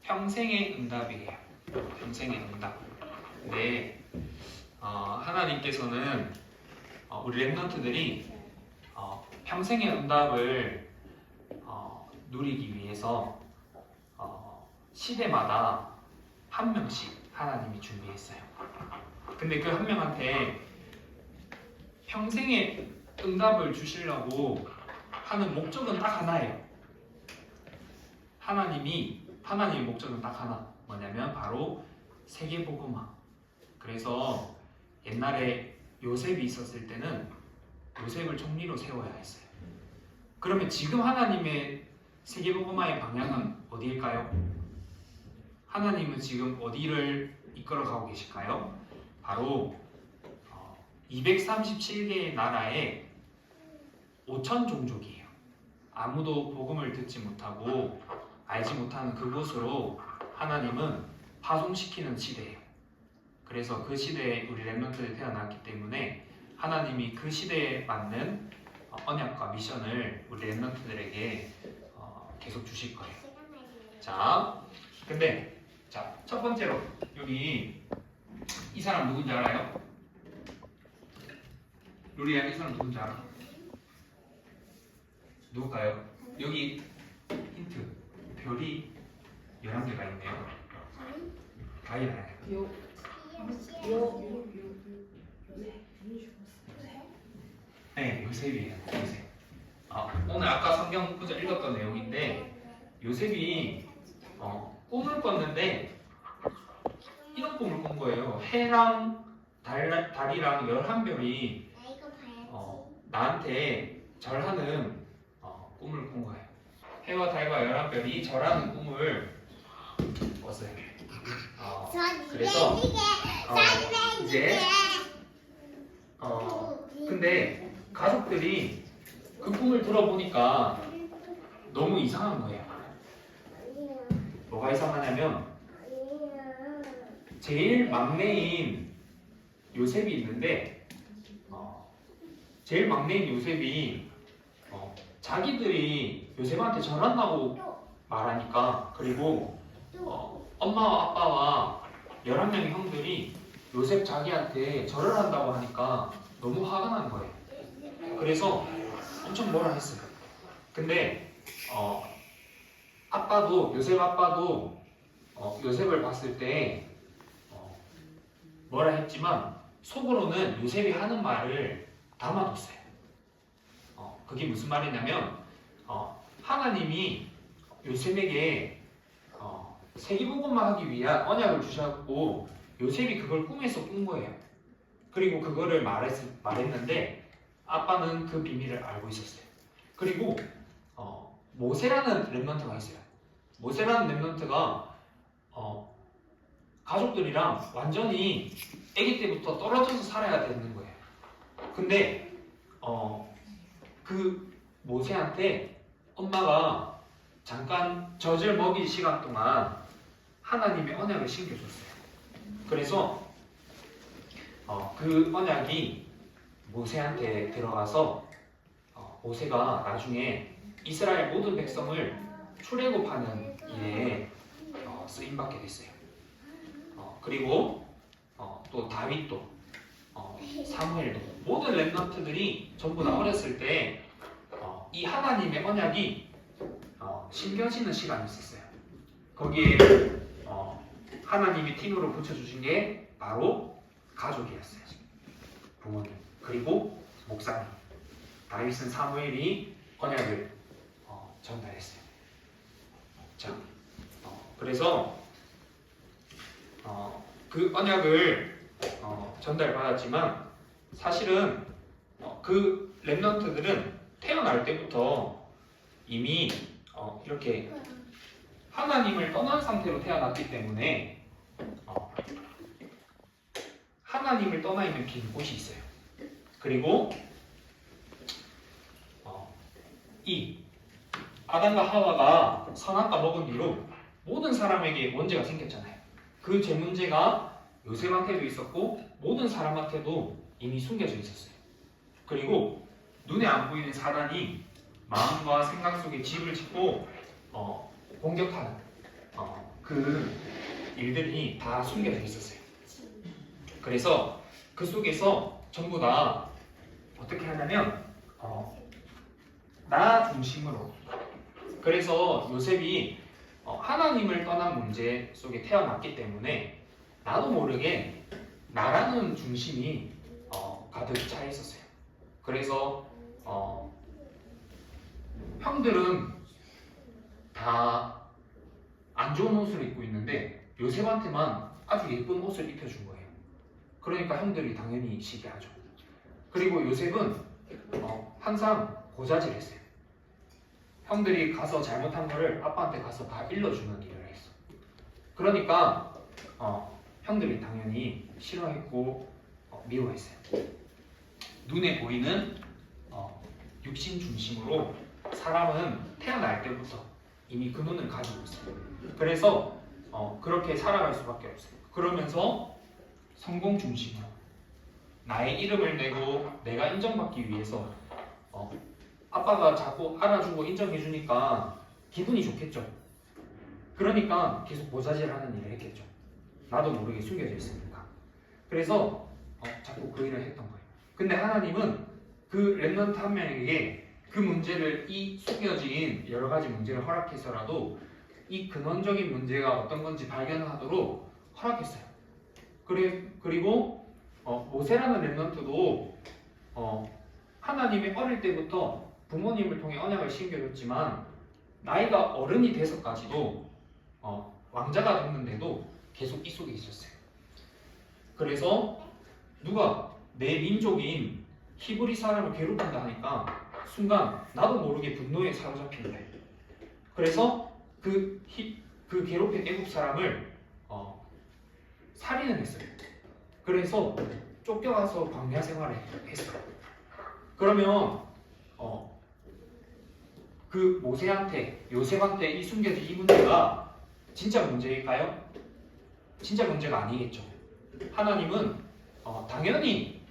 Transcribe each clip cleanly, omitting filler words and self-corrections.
평생의 응답이에요. 평생의 응답. 근데 하나님께서는 우리 렘넌트들이 평생의 응답을 누리기 위해서 시대마다 한 명씩 하나님이 준비했어요. 근데 그 한 명한테 평생의 응답을 주시려고 하는 목적은 딱 하나예요. 하나님의 목적은 딱 하나. 뭐냐면 바로 세계복음화. 그래서 옛날에 요셉이 있었을 때는 요셉을 총리로 세워야 했어요. 그러면 지금 하나님의 세계복음화의 방향은 어디일까요? 하나님은 지금 어디를 이끌어가고 계실까요? 바로 237개의 나라에 5천 종족이에요. 아무도 복음을 듣지 못하고 알지 못하는 그곳으로 하나님은 파송시키는 시대예요. 그래서 그 시대에 우리 렘넌트들이 태어났기 때문에 하나님이 그 시대에 맞는 언약과 미션을 우리 렘넌트들에게 계속 주실 거예요. 자, 근데 첫 번째로 여기 이 사람 누군지 알아요? 루리야, 이 사람 누군지 알아? 누굴까요? 여기 힌트. 별이 11개가 있네요. 가위 알아요? 네, 요셉이에요. 요셉. 오늘 아까 성경 구절 읽었던 내용인데 요셉이 꿈을 꿨는데 이런 꿈을 꾼 거예요. 해랑 달이랑 11별이 나한테 절하는 꿈을 꾼 거예요. 해와 달과 11별이 절하는 꿈을 꿨어요. 그래서 이제 근데 가족들이 그 꿈을 들어보니까 너무 이상한 거예요. 뭐가 이상하냐면 제일 막내인 요셉이 있는데 제일 막내인 요셉이 자기들이 요셉한테 절한다고 말하니까 그리고 엄마와 아빠와 11명의 형들이 요셉 자기한테 절을 한다고 하니까 너무 화가 난 거예요. 그래서 엄청 뭐라 했어요. 근데 요셉 아빠도 요셉을 봤을 때 뭐라 했지만 속으로는 요셉이 하는 말을 담아뒀어요. 그게 무슨 말이냐면 하나님이 요셉에게 세계복음화 하기 위한 언약을 주셨고 요셉이 그걸 꿈에서 꾼 거예요. 그리고 그거를 말했는데 아빠는 그 비밀을 알고 있었어요. 그리고 모세라는 렘넌트가 있어요. 모세라는 렘넌트가 가족들이랑 완전히 아기 때부터 떨어져서 살아야 되는 거예요. 근데 그 모세한테 엄마가 잠깐 젖을 먹일 시간 동안 하나님의 언약을 신겨줬어요. 그래서 그 언약이 모세한테 들어가서 모세가 나중에 이스라엘 모든 백성을 출애굽하는 일에 쓰임받게 됐어요. 그리고 또 다윗도 사무엘도 모든 렘넌트들이 전부 다 어렸을 때 이 하나님의 언약이 심겨지는 시간이 있었어요. 거기에 하나님이 팀으로 붙여주신 게 바로 가족이었어요. 부모님 그리고 목사님. 다윗은 사무엘이 언약을 전달했어요. 자, 그래서 그 언약을 전달받았지만 사실은 그 렘넌트들은 태어날 때부터 이미 이렇게 하나님을 떠난 상태로 태어났기 때문에 하나님을 떠나 있는 빈 곳이 있어요. 그리고 이 아담과 하와가 선악과 먹은 뒤로 모든 사람에게 문제가 생겼잖아요. 그 죄 문제가 요셉한테도 있었고 모든 사람한테도 이미 숨겨져 있었어요. 그리고 눈에 안 보이는 사단이 마음과 생각 속에 집을 짓고 공격하는 그 일들이 다 숨겨져 있었어요. 그래서 그 속에서 전부 다 어떻게 하냐면 나 중심으로. 그래서 요셉이 하나님을 떠난 문제 속에 태어났기 때문에 나도 모르게 나라는 중심이 가득 차 있었어요. 그래서 형들은 다 안 좋은 옷을 입고 있는데 요셉한테만 아주 예쁜 옷을 입혀준 거예요. 그러니까 형들이 당연히 시기하죠. 그리고 요셉은 항상 고자질했어요. 형들이 가서 잘못한 거를 아빠한테 가서 다 일러주는 일을 했어. 그러니까 형들이 당연히 싫어했고 미워했어요. 눈에 보이는 육신 중심으로 사람은 태어날 때부터 이미 그 눈을 가지고 있어요. 그래서 그렇게 살아갈 수밖에 없어요. 그러면서 성공 중심으로 나의 이름을 내고 내가 인정받기 위해서 아빠가 자꾸 알아주고 인정해주니까 기분이 좋겠죠. 그러니까 계속 모자질하는 일을 했겠죠. 나도 모르게 숨겨져 있으니까. 그래서 자꾸 그 일을 했던 거예요. 근데 하나님은 그 렘넌트 한 명에게 그 문제를, 이 숨겨진 여러 가지 문제를 허락해서라도 이 근원적인 문제가 어떤 건지 발견하도록 허락했어요. 그리고 모세라는 렘넌트도 하나님이 어릴 때부터 부모님을 통해 언약을 심겨줬지만 나이가 어른이 돼서까지도 왕자가 됐는데도 계속 이 속에 있었어요. 그래서 누가 내 민족인 히브리 사람을 괴롭힌다 하니까 순간 나도 모르게 분노에 사로잡힌 거예요. 그래서 그 괴롭힌 애국 사람을 살인을 했어요. 그래서 쫓겨가서 광야 생활을 했어요. 그러면 그 모세한테, 요셉한테 이 숨겨진 이 문제가 진짜 문제일까요? 진짜 문제가 아니겠죠. 하나님은 당연히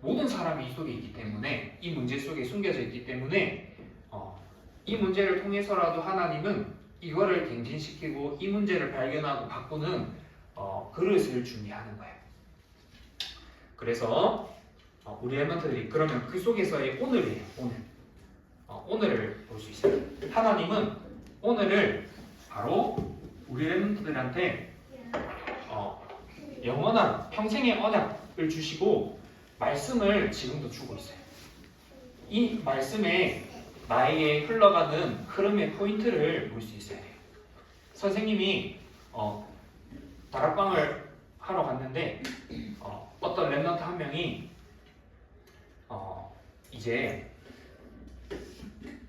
모든 사람이 이 속에 있기 때문에, 이 문제 속에 숨겨져 있기 때문에 이 문제를 통해서라도 하나님은 이거를 갱신시키고 이 문제를 발견하고 바꾸는 그릇을 준비하는 거예요. 그래서 우리 렘넌트들이 그러면 그 속에서의 오늘이에요. 오늘을 볼 수 있어요. 하나님은 오늘을 바로 우리 렘넌트들한테 영원한 평생의 언약을 주시고 말씀을 지금도 주고 있어요. 이 말씀에 나에게 흘러가는 흐름의 포인트를 볼 수 있어야 돼요. 선생님이 다락방을 하러 갔는데 어떤 렘넌트 한 명이 이제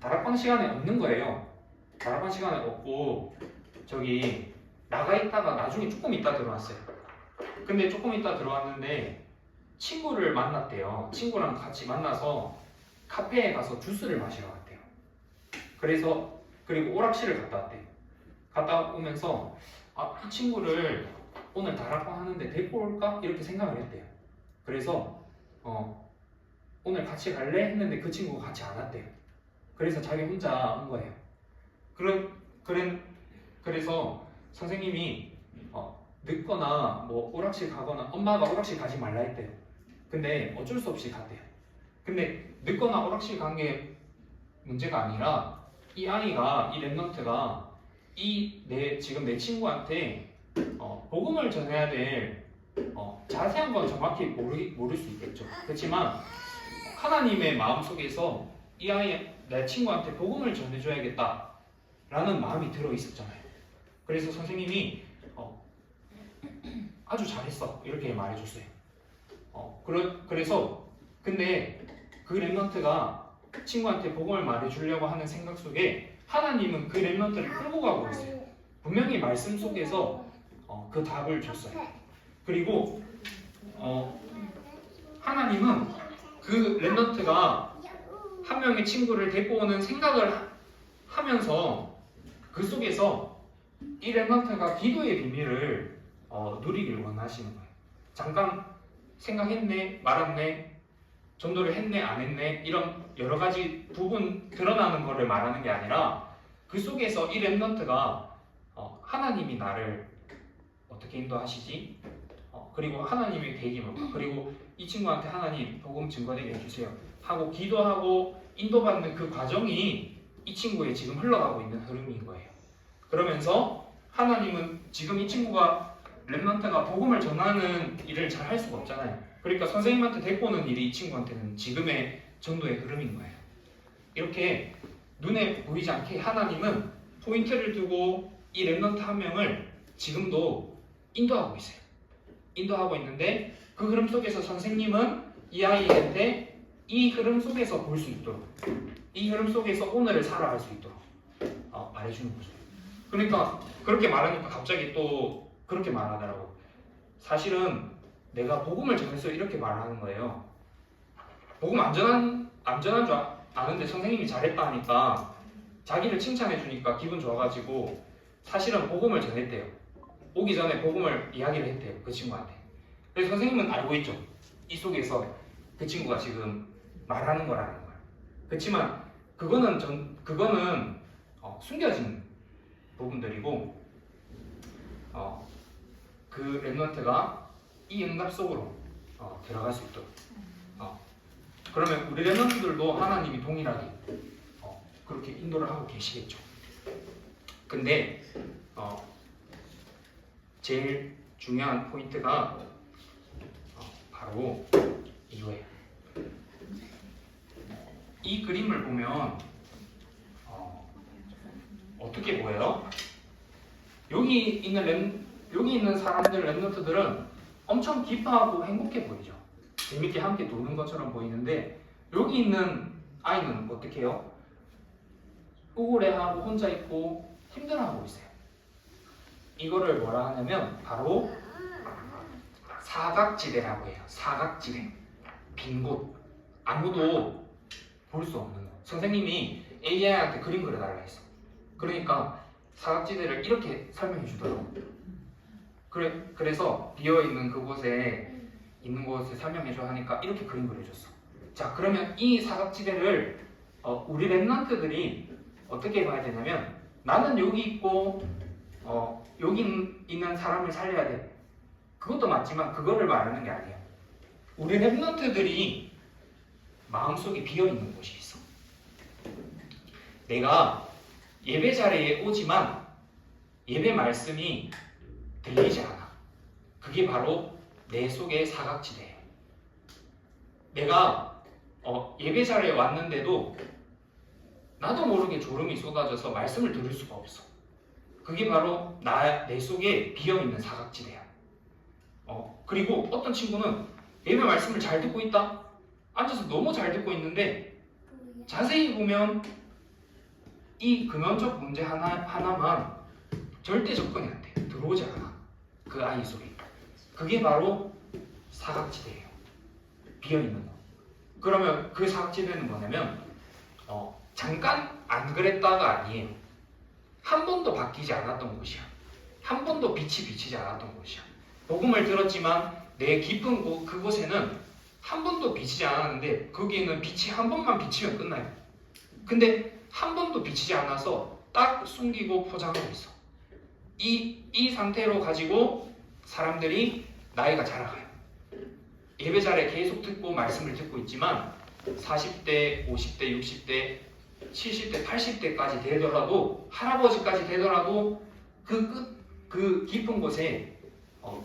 다락방 시간에 없는 거예요. 다락방 시간에 없고 저기 나가 있다가 나중에 조금 있다 들어왔어요. 근데 조금 있다 들어왔는데 친구를 만났대요. 친구랑 같이 만나서 카페에 가서 주스를 마시러 갔대요. 그리고 오락실을 갔다 왔대요. 갔다 오면서 이 친구를 오늘 다락방 하는데 데리고 올까? 이렇게 생각을 했대요. 그래서 오늘 같이 갈래? 했는데 그 친구가 같이 안 왔대요. 그래서 자기 혼자 온 거예요. 그래서 선생님이 늦거나 뭐 오락실 가거나 엄마가 오락실 가지 말라 했대요. 근데 어쩔 수 없이 갔대요. 근데 늦거나 오락실 간 게 문제가 아니라 이 아이가, 이 렘넌트가 지금 내 친구한테 복음을 전해야 될 자세한 건 정확히 모를 수 있겠죠. 그렇지만 하나님의 마음속에서 이 아이, 내 친구한테 복음을 전해줘야겠다 라는 마음이 들어 있었잖아요. 그래서 선생님이 아주 잘했어 이렇게 말해줬어요. 그래서 근데 그 렘넌트가 친구한테 복음을 말해주려고 하는 생각 속에 하나님은 그 렘넌트를 끌고 가고 있어요. 분명히 말씀 속에서 그 답을 줬어요. 그리고 하나님은 그 렘넌트가 한 명의 친구를 데리고 오는 생각을 하면서 그 속에서 이 렘넌트가 기도의 비밀을 누리길 원하시는 거예요. 잠깐 생각했네, 말았네, 전도를 했네, 안 했네, 이런 여러 가지 부분 드러나는 거를 말하는 게 아니라 그 속에서 이 렘넌트가 하나님이 나를 어떻게 인도하시지? 그리고 하나님의 계획이 뭘까? 그리고 이 친구한테 하나님 복음 증거되게 해주세요 하고 기도하고 인도받는 그 과정이 이 친구의 지금 흘러가고 있는 흐름인 거예요. 그러면서 하나님은 지금 이 친구가 렘넌트가 복음을 전하는 일을 잘 할 수가 없잖아요. 그러니까 선생님한테 데리고 오는 일이 이 친구한테는 지금의 전도의 흐름인 거예요. 이렇게 눈에 보이지 않게 하나님은 포인트를 두고 이 렘넌트 한 명을 지금도 인도하고 있어요. 인도하고 있는데 그 흐름 속에서 선생님은 이 아이한테 이 흐름 속에서 볼 수 있도록, 이 흐름 속에서 오늘을 살아갈 수 있도록 말해주는 거죠. 그러니까 그렇게 말하니까 갑자기 또 그렇게 말하더라고. 사실은 내가 복음을 전해서 이렇게 말하는 거예요. 복음 안전한 줄 아는데 선생님이 잘했다 하니까 자기를 칭찬해 주니까 기분 좋아가지고 사실은 복음을 전했대요. 오기 전에 복음을 이야기를 했대요. 그 친구한테. 그래서 선생님은 알고 있죠. 이 속에서 그 친구가 지금 말하는 거라는 거예요. 그렇지만 그거는 숨겨진 부분들이고 그 렘넌트가 이 응답 속으로 들어갈 수 있도록 그러면 우리 렘넌트들도 하나님이 동일하게 그렇게 인도를 하고 계시겠죠. 근데 제일 중요한 포인트가 바로 이거예요. 이 그림을 보면 어떻게 보여요? 여기 있는 사람들, 렘넌트들은 엄청 기뻐하고 행복해 보이죠. 재밌게 함께 노는 것처럼 보이는데 여기 있는 아이는 어떻게 해요? 우울해하고 혼자 있고 힘들어하고 있어요. 이거를 뭐라 하냐면 바로 사각지대라고 해요. 사각지대. 빈 곳. 아무도 볼 수 없는 곳. 선생님이 AI한테 그림 그려달라 했어. 그러니까 사각지대를 이렇게 설명해 주더라고. 그래서 비어있는 그곳에 있는 곳에 설명해줘 하니까 이렇게 그림 그려줬어. 자, 그러면 이 사각지대를 우리 렘넌트들이 어떻게 봐야 되냐면 나는 여기 있고 여기 있는 사람을 살려야 돼. 그것도 맞지만 그거를 말하는 게 아니에요. 우리 렘넌트들이 마음속에 비어있는 곳이 있어. 내가 예배 자리에 오지만 예배 말씀이 들리지 않아. 그게 바로 내 속의 사각지대예요. 내가 예배 자리에 왔는데도 나도 모르게 졸음이 쏟아져서 말씀을 들을 수가 없어. 그게 바로 내 속에 비어있는 사각지대야. 그리고 어떤 친구는 예배 말씀을 잘 듣고 있다. 앉아서 너무 잘 듣고 있는데 자세히 보면 이 근원적 문제 하나만 절대 접근이 안 돼. 들어오지 않아. 그 아이 속에. 그게 바로 사각지대예요. 비어있는 거. 그러면 그 사각지대는 뭐냐면 잠깐 안 그랬다가 아니에요. 한 번도 바뀌지 않았던 곳이야. 한 번도 빛이 비치지 않았던 곳이야. 복음을 들었지만 내 깊은 그곳에는 한 번도 비치지 않았는데 거기에는 빛이 한 번만 비치면 끝나요. 근데 한 번도 비치지 않아서 딱 숨기고 포장하고 있어. 이 상태로 가지고 사람들이 나이가 자라가요. 예배 자리에 계속 듣고 말씀을 듣고 있지만 40대, 50대, 60대, 70대, 80대까지 되더라도 할아버지까지 되더라도 그 깊은 곳에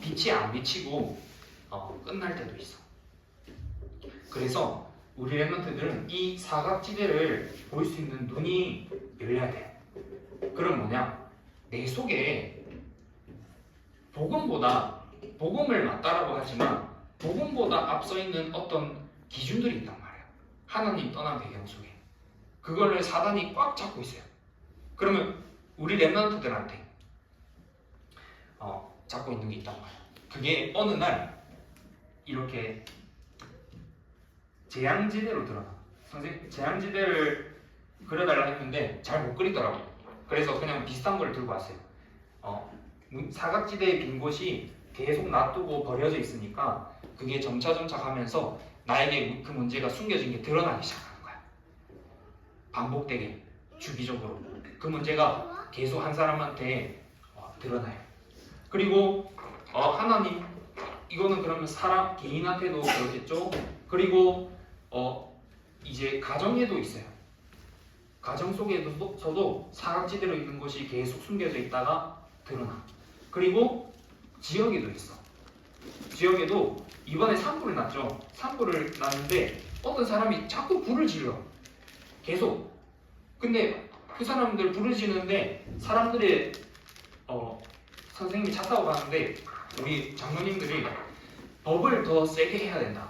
빛이 안 비치고 끝날 때도 있어. 그래서 우리 렘넌트들은 이 사각지대를 볼 수 있는 눈이 열려야 돼. 그럼 뭐냐? 내 속에 복음을 맞다라고 하지만 복음보다 앞서 있는 어떤 기준들이 있단 말이야. 하나님 떠난 배경 속에. 그거를 사단이 꽉 잡고 있어요. 그러면 우리 렘넌트들한테 잡고 있는 게 있단 말이야. 그게 어느 날 이렇게 재앙지대로 드러나. 선생님 재앙지대를 그려달라 했는데 잘 못 그리더라고. 그래서 그냥 비슷한 걸 들고 왔어요. 사각지대의 빈 곳이 계속 놔두고 버려져 있으니까 그게 점차 가면서 나에게 그 문제가 숨겨진 게 드러나기 시작하는 거야. 반복되게 주기적으로 그 문제가 계속 한 사람한테 드러나요. 그리고 하나님, 이거는 그러면 사람 개인한테도 그렇겠죠. 그리고 이제 가정에도 있어요. 가정 속에서도 사각지대로 있는 것이 계속 숨겨져 있다가 드러나. 그리고 지역에도 있어. 지역에도 이번에 산불을 났죠. 산불을 났는데 어떤 사람이 자꾸 불을 질러. 계속. 근데 그 사람들 불을 지르는데 사람들의 선생님이 차 타고 가는데 우리 장로님들이 법을 더 세게 해야 된다.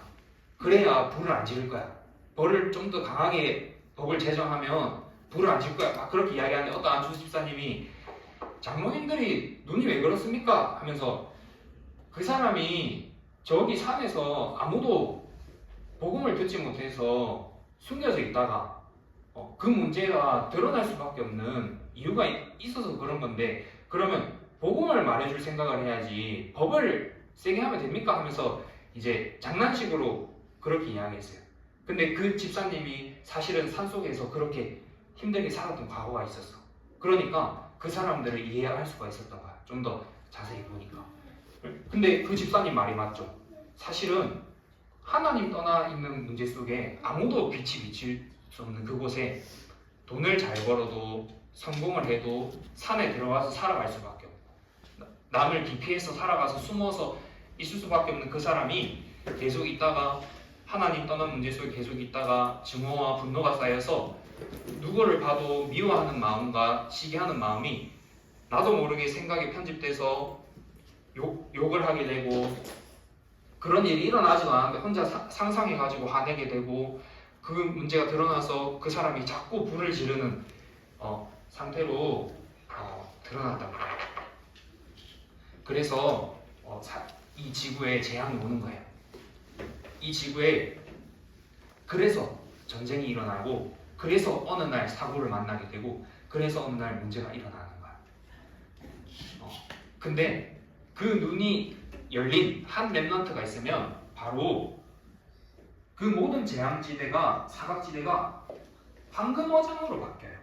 그래야 불을 안 지를 거야. 벌을 좀 더 강하게 법을 제정하면 불을 안 질 거야. 막 그렇게 이야기하는데 어떤 안수 집사님이 장로님들이 눈이 왜 그렇습니까? 하면서 그 사람이 저기 산에서 아무도 복음을 듣지 못해서 숨겨져 있다가 그 문제가 드러날 수밖에 없는 이유가 있어서 그런 건데, 그러면 복음을 말해줄 생각을 해야지 법을 세게 하면 됩니까? 하면서 이제 장난식으로 그렇게 이야기했어요. 근데 그 집사님이 사실은 산속에서 그렇게 힘들게 살았던 과거가 있었어. 그러니까 그 사람들을 이해할 수가 있었던 거야. 좀 더 자세히 보니까. 근데 그 집사님 말이 맞죠. 사실은 하나님 떠나 있는 문제 속에 아무도 빛이 비칠 수 없는 그곳에 돈을 잘 벌어도 성공을 해도 산에 들어가서 살아갈 수밖에 없고, 남을 기피해서 살아가서 숨어서 있을 수밖에 없는 그 사람이 계속 있다가 하나님 떠난 문제 속에 계속 있다가 증오와 분노가 쌓여서 누구를 봐도 미워하는 마음과 시기하는 마음이 나도 모르게 생각에 편집돼서 욕을 하게 되고, 그런 일이 일어나지도 않았는데 혼자 상상해가지고 화내게 되고, 그 문제가 드러나서 그 사람이 자꾸 불을 지르는 상태로 드러난다고 해요. 그래서 이 지구에 재앙이 오는 거예요. 이 지구에 그래서 전쟁이 일어나고, 그래서 어느 날 사고를 만나게 되고, 그래서 어느 날 문제가 일어나는 거야. 근데 그 눈이 열린 한 렘넌트가 있으면 바로 그 모든 재앙지대가, 사각지대가 황금 어장으로 바뀌어요.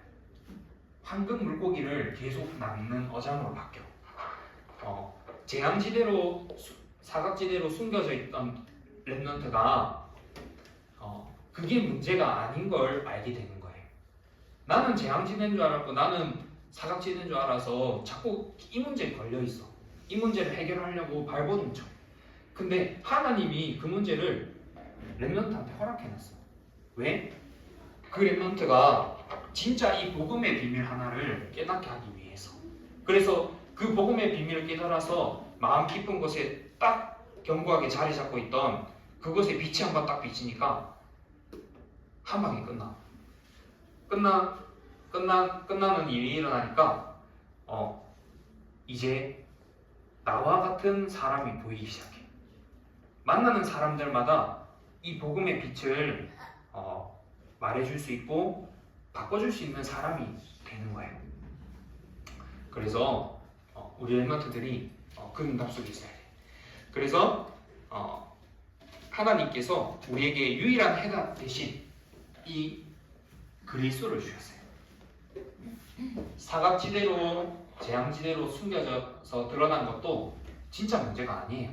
황금 물고기를 계속 낳는 어장으로 바뀌어. 재앙지대로, 사각지대로 숨겨져 있던 렘넌트가 그게 문제가 아닌 걸 알게 되는 거예요. 나는 재앙지대인 줄 알았고, 나는 사각지대인 줄 알아서 자꾸 이 문제에 걸려 있어. 이 문제를 해결하려고 발버둥 쳐. 근데 하나님이 그 문제를 렘넌트한테 허락해놨어. 왜? 그 렘넌트가 진짜 이 복음의 비밀 하나를 깨닫게 하기 위해서. 그래서 그 복음의 비밀을 깨달아서 마음 깊은 곳에 딱 견고하게 자리 잡고 있던 그곳에 빛이 한번 딱 비치니까 한 방에 끝나는 일이 일어나니까 이제 나와 같은 사람이 보이기 시작해. 만나는 사람들마다 이 복음의 빛을 말해줄 수 있고 바꿔줄 수 있는 사람이 되는 거예요. 그래서 우리 렘넌트들이 그 응답 속에 있어야 돼. 그래서 하나님께서 우리에게 유일한 해답 대신 이 그리스도를 주셨어요. 사각지대로, 재앙지대로 숨겨져서 드러난 것도 진짜 문제가 아니에요.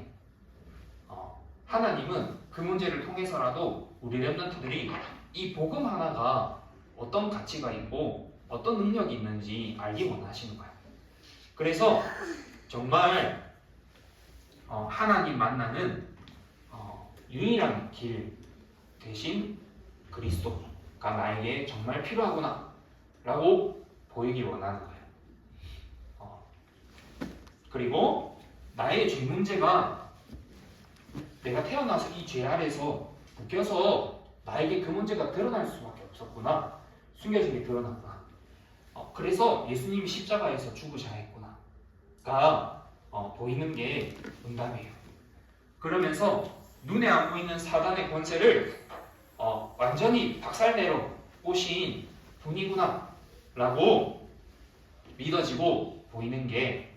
하나님은 그 문제를 통해서라도 우리 렘넌트들이 이 복음 하나가 어떤 가치가 있고 어떤 능력이 있는지 알기 원하시는 거예요. 그래서 정말 하나님 만나는 유일한 길 대신 그리스도가 나에게 정말 필요하구나 라고 보이기 원하는 거예요. 그리고 나의 죄 문제가 내가 태어나서 이 죄 아래서 묶여서 나에게 그 문제가 드러날 수밖에 없었구나. 숨겨진 게 드러났구나. 그래서 예수님이 십자가에서 죽으셔야 했구나가 보이는 게 응답이에요. 그러면서 눈에 안 보이는 사단의 권세를 완전히 박살내러 오신 분이구나 라고 믿어지고 보이는 게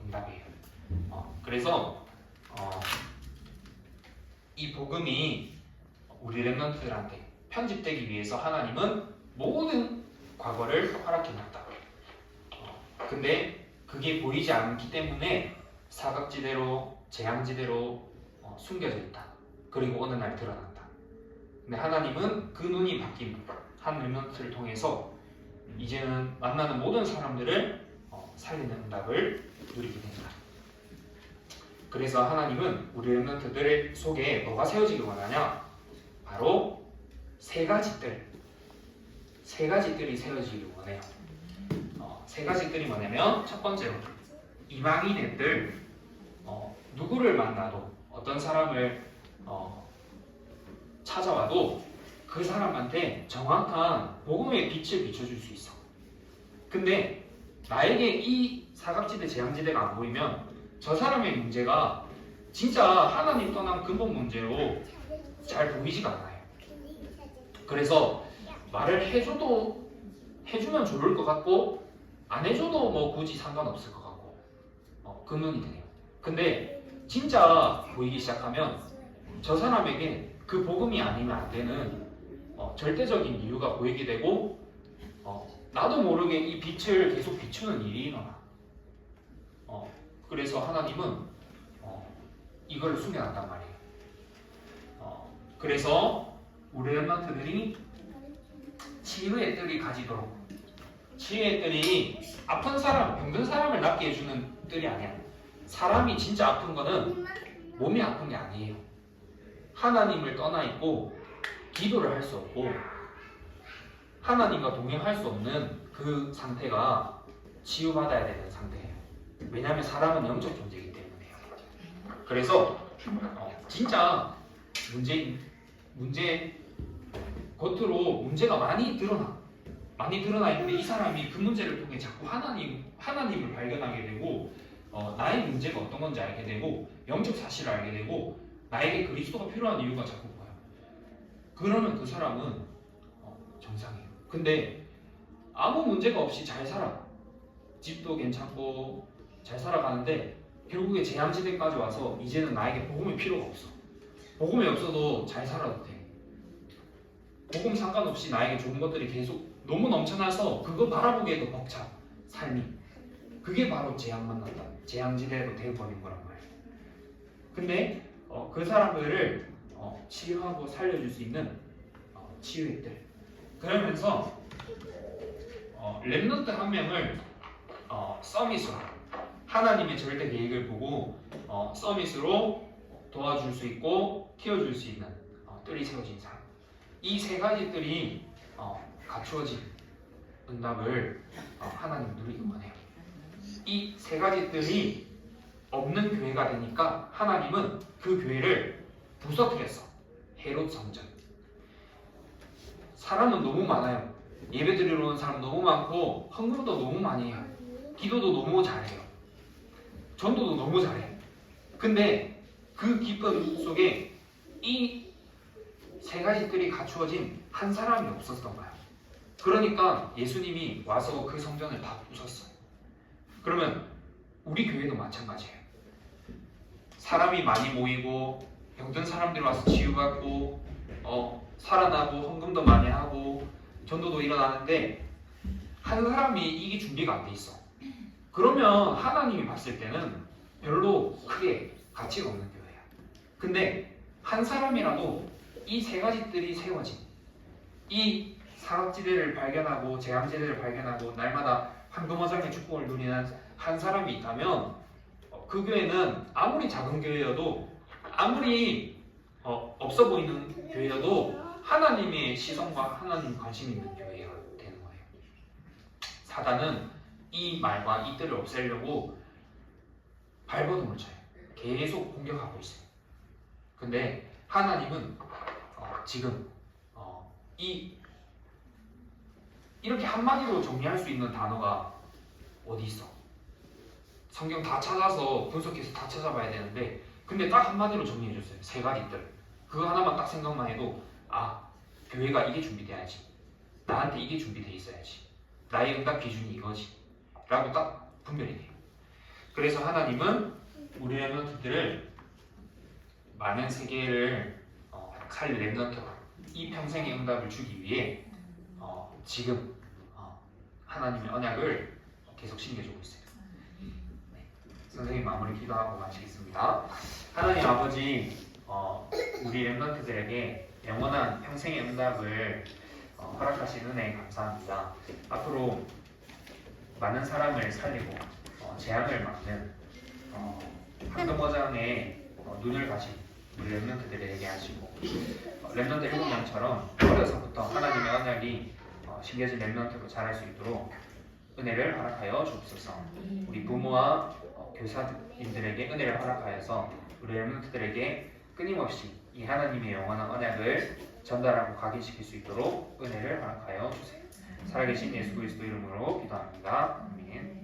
응답이에요. 그래서 이 복음이 우리 렘넌트들한테 편집되기 위해서 하나님은 모든 과거를 허락해놨다. 근데 그게 보이지 않기 때문에 사각지대로 재앙지대로 숨겨져 있다. 그리고 어느 날 드러난다. 근데 하나님은 그 눈이 바뀐 한 렘넌트를 통해서 이제는 만나는 모든 사람들을 살리는 응답을 누리게 된다. 그래서 하나님은 우리 렘넌트들 속에 뭐가 세워지길 원하냐? 바로 세 가지 뜰이 세워지길 원해요. 세 가지 뜰이 뭐냐면 첫 번째로 이방인의 뜰, 누구를 만나도 어떤 사람을 찾아와도 그 사람한테 정확한 복음의 빛을 비춰줄 수 있어. 근데 나에게 이 사각지대 재앙지대가 안 보이면 저 사람의 문제가 진짜 하나님 떠난 근본 문제로 잘 보이지가 않아요. 그래서 말을 해주면 좋을 것 같고 안 해줘도 뭐 굳이 상관없을 것 같고 그 눈이 되네요. 근데 진짜 보이기 시작하면 저 사람에게 그 복음이 아니면 안 되는 절대적인 이유가 보이게 되고 나도 모르게 이 빛을 계속 비추는 일이 일어나. 그래서 하나님은 이걸 숨겨놨단 말이에요. 그래서 우리 렘넌트들이 치유의 뜰이 가지도록, 치유의 뜰이 아픈 사람, 병든 사람을 낫게 해주는 뜰이 아니야. 사람이 진짜 아픈 거는 몸이 아픈 게 아니에요. 하나님을 떠나 있고 기도를 할 수 없고 하나님과 동행할 수 없는 그 상태가 치유받아야 되는 상태예요. 왜냐하면 사람은 영적 존재이기 때문에요. 그래서 진짜 문제 겉으로 문제가 많이 드러나 있는데 이 사람이 그 문제를 통해 자꾸 하나님을 발견하게 되고 나의 문제가 어떤 건지 알게 되고 영적 사실을 알게 되고 나에게 그리스도가 필요한 이유가 자꾸 보여요. 그러면 그 사람은 정상이에요. 근데 아무 문제가 없이 잘 살아. 집도 괜찮고 잘 살아가는데 결국에 재앙지대까지 와서 이제는 나에게 복음이 필요가 없어. 복음이 없어도 잘 살아도 돼. 복음 상관없이 나에게 좋은 것들이 계속 너무 넘쳐나서 그거 바라보기에도 벅차. 삶이. 그게 바로 재앙 만난다. 재앙지대로 되어버린 거란 말이에요. 근데 그 사람들을 치유하고 살려줄 수 있는 치유의 뜰. 그러면서 렘넌트 한 명을 서밋으로 하나님의 절대 계획을 보고 서밋으로 도와줄 수 있고 키워줄 수 있는 뜰이 세워진 사람. 이 세 가지 뜰이 갖추어진 응답을 하나님 누리기 원해요. 이 세 가지 뜰이 없는 교회가 되니까 하나님은 그 교회를 부서뜨렸어. 헤롯 성전. 사람은 너무 많아요. 예배 드리러 오는 사람 너무 많고 헌금도 너무 많이 해요. 기도도 너무 잘해요. 전도도 너무 잘해요. 근데 그 기쁨 속에 이 세 가지 뜰이 갖추어진 한 사람이 없었던 거야. 그러니까 예수님이 와서 그 성전을 다 부쉈어요. 그러면 우리 교회도 마찬가지예요. 사람이 많이 모이고 병든 사람들이 와서 치유받고 살아나고 헌금도 많이 하고 전도도 일어나는데 한 사람이 이게 준비가 안 돼 있어. 그러면 하나님이 봤을 때는 별로 크게 가치가 없는 교회야. 근데 한 사람이라도 이 세 가지 뜰이 세워진 이 사각지대를 발견하고 재앙지대를 발견하고 날마다 황금어장의 축복을 누리는 한 사람이 있다면 그 교회는 아무리 작은 교회여도 아무리 없어 보이는 교회여도 하나님의 시선과 하나님 관심 있는 교회가 되는 거예요. 사단은 이 말과 이 뜰을 없애려고 발버둥을 쳐요. 계속 공격하고 있어요. 근데 하나님은 지금 이렇게 한마디로 정리할 수 있는 단어가 어디 있어? 성경 다 찾아서 분석해서 다 찾아봐야 되는데 근데 딱 한마디로 정리해줬어요. 세 가지 뜰. 그거 하나만 딱 생각만 해도 교회가 이게 준비돼야지. 나한테 이게 준비돼 있어야지. 나의 응답 기준이 이거지. 라고 딱 분별이 돼요. 그래서 하나님은 우리 랩런트들을 많은 세계를 살릴 랩런트가 이 평생의 응답을 주기 위해 지금 하나님의 언약을 계속 심겨주고 있어요. 네. 선생님 마무리 기도하고 마치겠습니다. 하나님 아버지, 우리 랩런트들에게 영원한 평생의 응답을 허락하신 은혜에 감사합니다. 앞으로 많은 사람을 살리고 재앙을 막는 한동과장의 눈을 가신 우리 랩런트들에게 하시고 랩런트 7명처럼 어려서부터 하나님의 언약이 심겨진 랩런트로 자랄 수 있도록 은혜를 허락하여 주옵소서. 우리 부모와 교사님들에게 은혜를 허락하여서 우리 랩런트들에게 끊임없이 이 하나님의 영원한 언약을 전달하고 각인시킬 수 있도록 은혜를 허락하여 주세요. 살아계신 예수 그리스도 이름으로 기도합니다. 아멘.